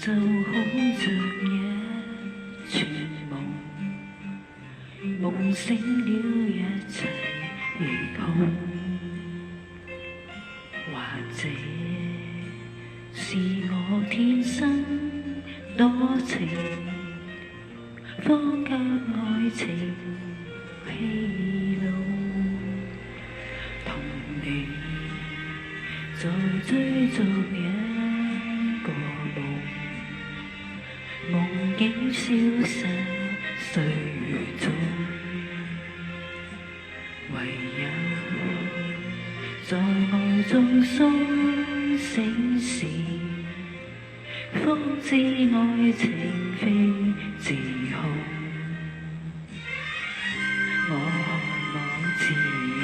就好像野傳夢，夢醒了一切如空，或者是我天生多情，方給愛情披露，同你在追逐一個夢，夢境消失歲月中，唯有在愛中甦醒時，方知愛情非自控。我渴望自由，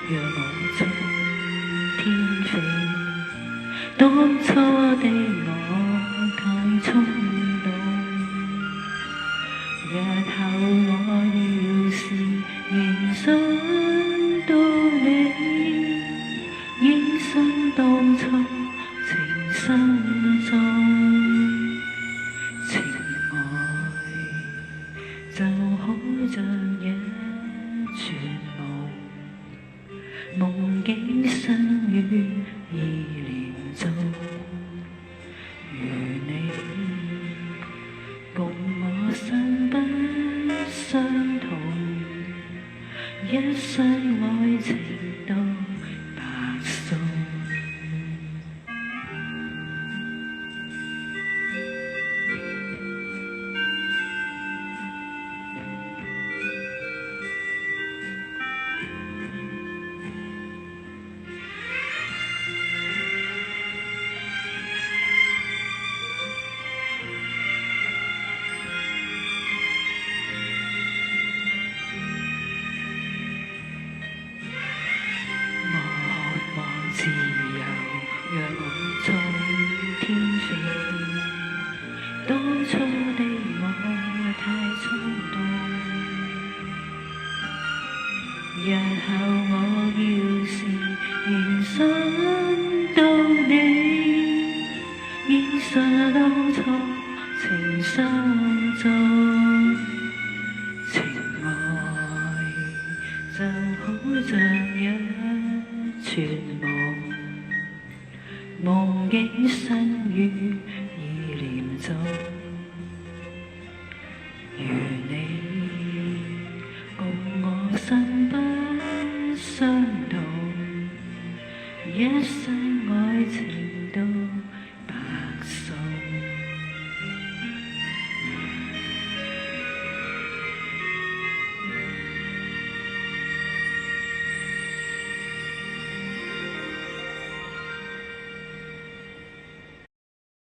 讓我衝天飛。當初的我太衝動，日後我要是仍想到你，應信當初情深重，情愛就好像一串夢，夢境生於意念中，如你共我身不相同，一生愛情都白送。自由，讓我衝天飛。當初的我太衝動，日後我要是仍想到你，應信當初情深重，情愛就好像一串夢，夢境生於意念中，如你共我身不相同，一生愛情都白送。